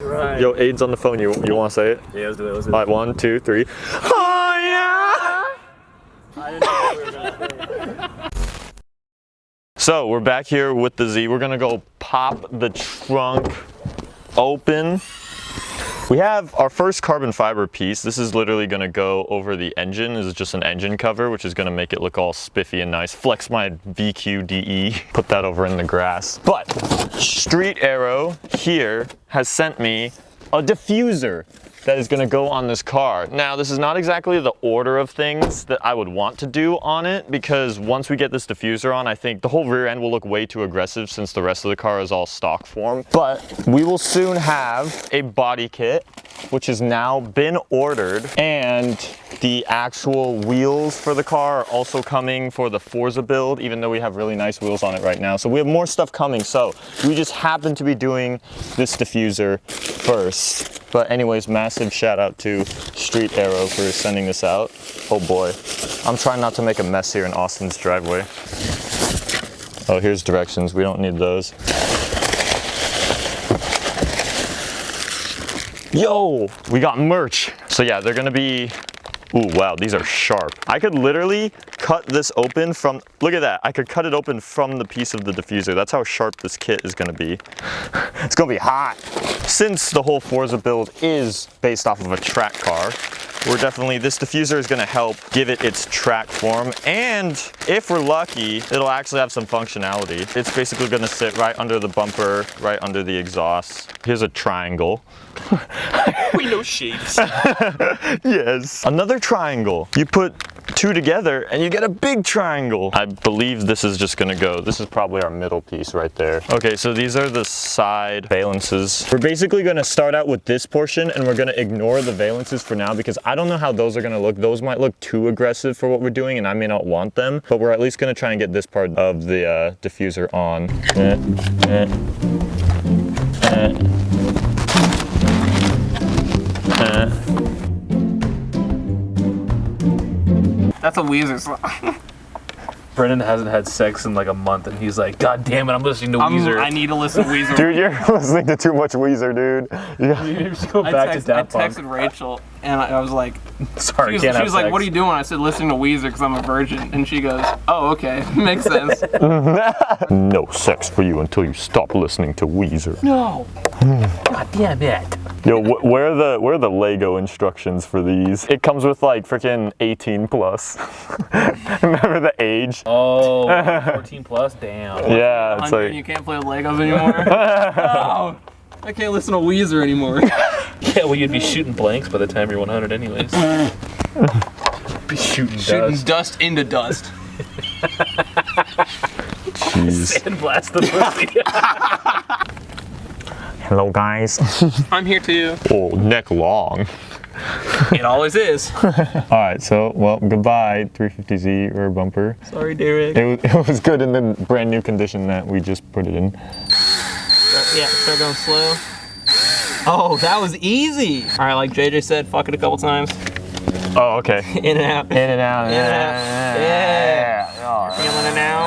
Right. Yo, Aiden's on the phone. You want to say it? Yeah, let's do it. Let's do it. All right, 1, 2, 3. Oh yeah! I didn't know we were gonna say it. So we're back here with the Z. We're gonna go pop the trunk open. We have our first carbon fiber piece. This is literally gonna go over the engine. This is just an engine cover, which is gonna make it look all spiffy and nice. Flex my VQDE, put that over in the grass. But Street Aero here has sent me a diffuser that is gonna go on this car. Now, this is not exactly the order of things that I would want to do on it, because once we get this diffuser on, I think the whole rear end will look way too aggressive since the rest of the car is all stock form. But we will soon have a body kit, which has now been ordered, and the actual wheels for the car are also coming for the Forza build, even though we have really nice wheels on it right now. So we have more stuff coming. So we just happen to be doing this diffuser first. But anyways, massive shout out to Street Aero for sending this out. Oh boy, I'm trying not to make a mess here in Austin's driveway. Oh, here's directions. We don't need those. Yo, we got merch. So yeah, they're gonna be, ooh, wow, these are sharp. I could literally cut this open from, look at that. I could cut it open from the piece of the diffuser. That's how sharp this kit is gonna be. It's gonna be hot. Since the whole Forza build is based off of a track car, this diffuser is gonna help give it its track form, and if we're lucky, it'll actually have some functionality. It's basically gonna sit right under the bumper, right under the exhaust. Here's a triangle. We know shapes. Yes. Another triangle. You put two together and you get a big triangle. I believe this is just gonna go. This is probably our middle piece right there. Okay, so these are the side valences. We're basically gonna start out with this portion and we're gonna ignore the valences for now because I don't know how those are gonna look. Those might look too aggressive for what we're doing and I may not want them, but we're at least gonna try and get this part of the diffuser on. That's a Weezer song. Brennan hasn't had sex in like a month and he's like, God damn it, I'm listening to Weezer. I need to listen to Weezer. Dude, you're listening to too much Weezer, dude. You just go back to Daft I Punk. texted Rachel and I was like, Sorry, she can't have was like, sex. what are you doing? I said, listening to Weezer because I'm a virgin. And she goes, oh, okay, makes sense. No sex for you until you stop listening to Weezer. No. God damn it. Yo, where are the Lego instructions for these? It comes with like freaking 18 plus. Remember the age? Oh, 14 plus? Damn. Yeah, it's like, You can't play with Legos anymore? Oh, I can't listen to Weezer anymore. Yeah, well, you'd be shooting blanks by the time you're 100 anyways. Be shooting dust. Dust into dust. jeez. Sandblast the pussy. Hello, guys. I'm here too. Oh, neck long. It always is. All right, so, well, goodbye, 350Z rear bumper. Sorry, Derek. It was good in the brand new condition that we just put it in. Yeah, start going slow. Oh, that was easy. All right, like JJ said, fuck it a couple times. Oh, okay. In and out. In and out. In and out. Yeah. Feeling it now?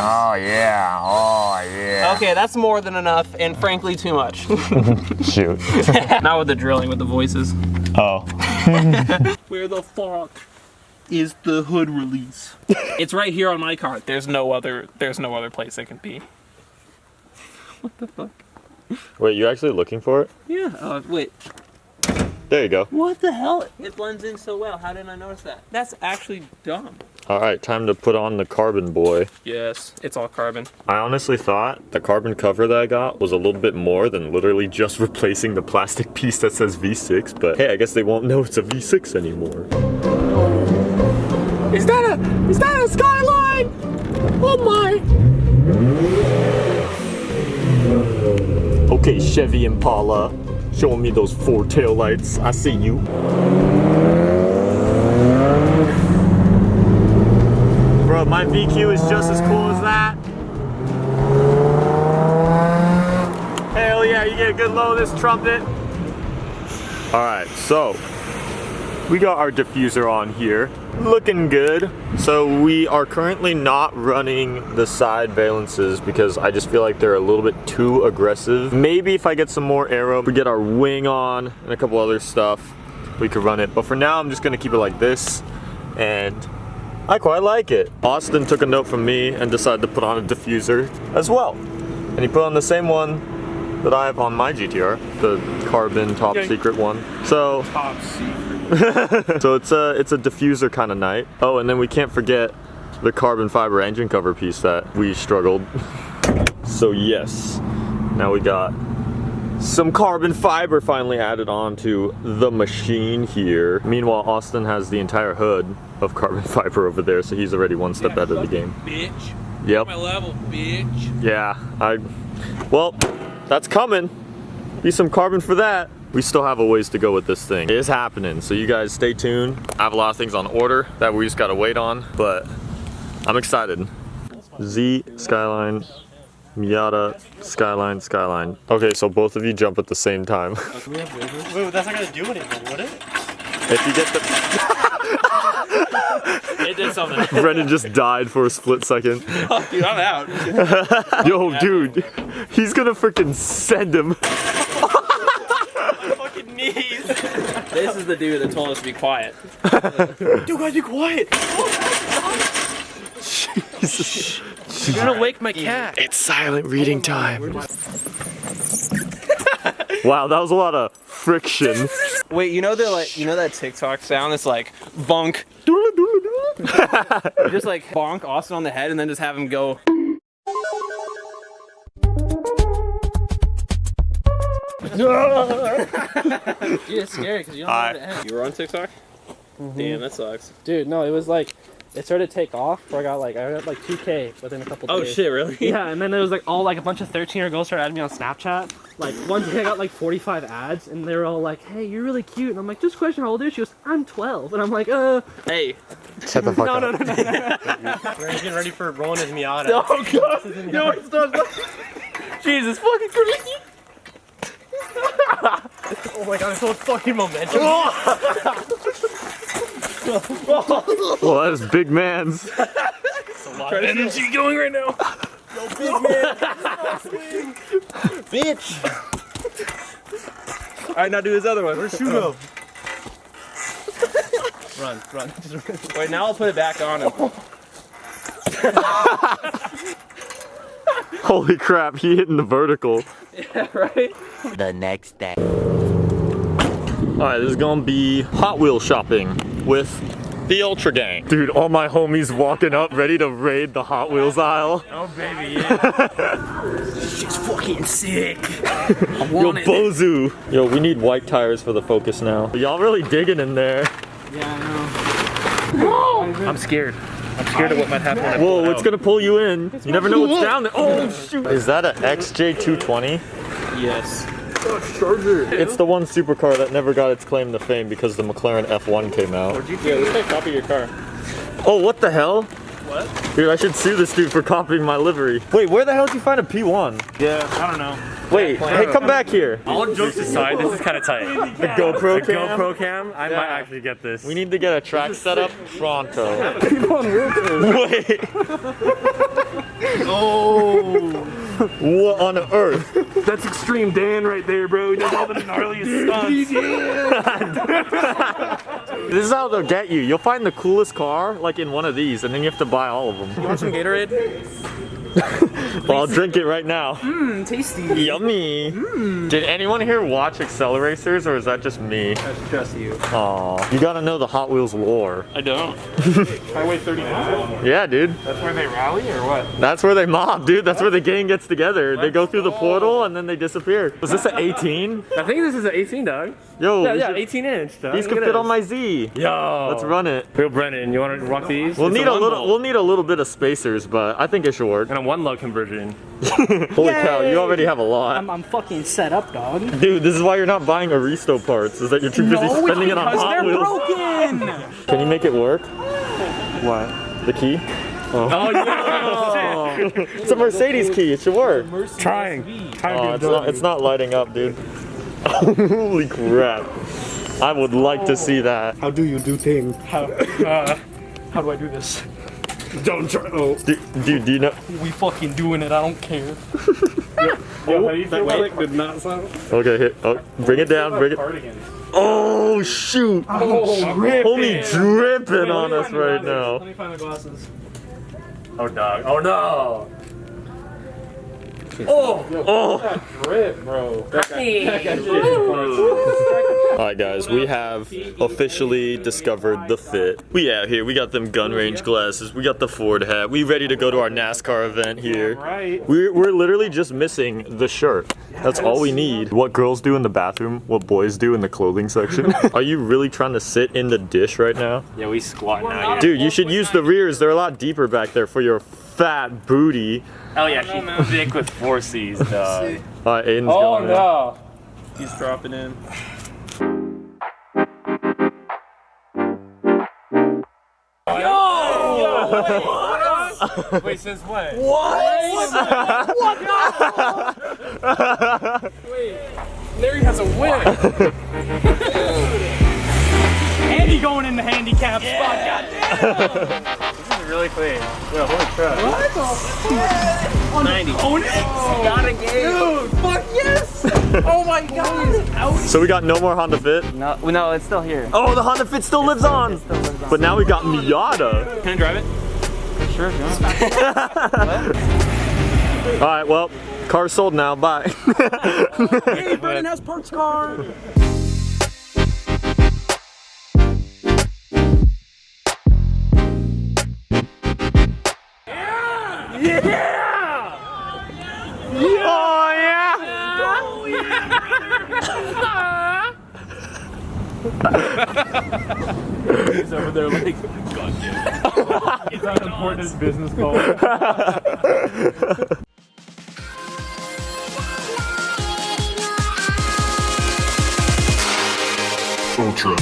Oh, yeah. Oh, yeah. Okay, that's more than enough, and frankly, too much. Shoot. Not with the drilling, with the voices. Oh. Where the fuck is the hood release? It's right here on my car. There's no other place it can be. What the fuck? Wait, you actually looking for it? Yeah. Wait. There you go. What the hell? It blends in so well. How didn't I notice that? That's actually dumb. All right, time to put on the carbon boy. Yes, it's all carbon. I honestly thought the carbon cover that I got was a little bit more than literally just replacing the plastic piece that says V6, but hey, I guess they won't know it's a V6 anymore. Is that a Skyline? Oh my! Okay, Chevy Impala, showing me those 4 taillights. I see you. Bro, my VQ is just as cool as that. Hell yeah, you get a good low of this trumpet. All right, so we got our diffuser on here. looking good. So we are currently not running the side valences because I just feel like they're a little bit too aggressive. Maybe if I get some more Aero, we get our wing on and a couple other stuff, we could run it. But for now, I'm just gonna keep it like this, and I quite like it. Austin took a note from me and decided to put on a diffuser as well. And he put on the same one that I have on my GTR, the carbon top secret one. So Top secret. so it's a diffuser kind of night. Oh, and then we can't forget the carbon fiber engine cover piece that we struggled. So yes, now we got some carbon fiber finally added on to the machine here. Meanwhile, Austin has the entire hood of carbon fiber over there, so he's already one step ahead of the game. Bitch. Yep. My level, bitch. Yeah, well, that's coming. Be some carbon for that. We still have a ways to go with this thing. It is happening, so you guys stay tuned. I have a lot of things on order that we just gotta wait on, but I'm excited. Z, Skyline, Miata, Skyline, Skyline. Okay, so both of you jump at the same time. Wait, that's not gonna do anything, would it? If you get the... It did something. Brendan just died for a split second. Oh, dude, I'm out. Yo, dude, he's gonna freaking send him. My fucking knees. This is the dude that told us to be quiet. Dude, guys, be quiet. Jesus. You're gonna wake my cat. It's silent reading time. Wow, that was a lot of friction. Wait, you know that TikTok sound that's like bonk. Just like bonk Austin on the head and then just have him go. Dude, it's scary because you don't know how to end. You were on TikTok? Damn, that sucks. Dude, no, it was like, it started to take off where I got like 2K within a couple days. Oh shit, really? Yeah, and then there was like a bunch of 13-year-old girls started adding me on Snapchat. Like one day I got like 45 ads and they were all like, hey, you're really cute. And I'm like, just question how old are you? She goes, I'm 12. And I'm like, Hey. Shut the fuck up. no. We're getting ready for rolling his Miata. Oh god. No, it's not. Jesus fucking Christ. Oh my god, it's so fucking momentum. Well, that is big man's. A lot of energy going right now. Yo, big man. Bitch. Alright, now do his other one. Where's Shugo? run. Wait, now I'll put it back on him. Holy crap, he hitting the vertical. Yeah, right? The next day. Alright, this is gonna be Hot Wheels shopping with the Ultra Gang. Dude, all my homies walking up ready to raid the Hot Wheels aisle. Oh, baby, yeah. This shit's fucking sick. Yo, Bozu. Yo, we need white tires for the Focus now. Y'all really digging in there. Yeah, I know. I'm scared. I'm scared of what might happen when I Whoa, pull it it's out. gonna pull you in. You never know what's down there. Oh, shoot. Is that an XJ220? Yes. It's the one supercar that never got its claim to fame because the McLaren F1 came out. Yeah, this guy copied your car. Oh, what the hell? What? Dude, I should sue this dude for copying my livery. Wait, where the hell did you find a P1? Yeah, I don't know. Wait, hey, come back here. All jokes aside, this is kind of tight. The GoPro The cam? GoPro cam, I might actually get this. We need to get a track setup pronto. Wait. Oh. What on earth? That's Extreme Dan right there, bro. He does all the gnarliest stunts. This is how they'll get you. You'll find the coolest car, like in one of these, and then you have to buy all of them. You want some Gatorade? Well, I'll drink it right now. Tasty. Yummy. Did anyone here watch Acceleracers, or is that just me? That's just you. Aw. You gotta know the Hot Wheels lore. I don't. Highway 39? Yeah, dude. That's where they rally or what? That's where they mob, dude. That's where the gang gets together. They go through the portal and then they disappear. Was this an 18? I think this is an 18, dog. Yo, we Yeah, should- 18-inch, dog. these could fit on my Z. Yo. Let's run it. Bill Brennan, you want to rock these? We'll It's need a one little. volt We'll need a little bit of spacers, but I think it should work. and a one-lug conversion. Holy cow, you already have a lot. I'm fucking set up, dog. Dude, this is why you're not buying Aristo parts. Is that you're too busy spending it on Hot Wheels. broken! Can you make it work? What? The key? Oh yeah. It's a Mercedes key. It should work. Trying. Oh, it's not lighting up, dude. Holy crap. I would like to see that. How do you do things? How do I do this? Don't try. Oh. Dude, do you know? We fucking doing it. I don't care. Yo, how do you feel about it? Did not sound. Okay, here. Oh, bring it down. Bring it. Oh shoot! Homie dripping on us right now. Let me find my glasses. Oh, dog. Oh, no. Oh! Drip, bro. Alright guys, we have officially discovered the fit. We out here, we got them gun range glasses, we got the Ford hat, we ready to go to our NASCAR event here. Right. We're literally just missing the shirt. That's all we need. What girls do in the bathroom, what boys do in the clothing section. Are you really trying to sit in the dish right now? Yeah, we squat now. Dude, you should use the rears, they're a lot deeper back there for your fat booty. Oh, yeah, she's thick with 4 C's, dog. Alright, Aiden's Oh, going in. no. He's dropping in. Wait, since when? Larry has a win. Andy going in the handicap spot. Goddamn. This is really clean. Yo, holy crap. 90. Own it. Got a game. Dude, fuck yes. Oh my god. So we got no more Honda Fit? No, it's still here. Oh, the Honda Fit still lives on! But now we got Miata. Can I drive it? Sure, go. Alright, well, car's sold now, bye. Hey, Brennan has parts card. Oh yeah! He's over there like, God damn. He's on important business call. Ultra.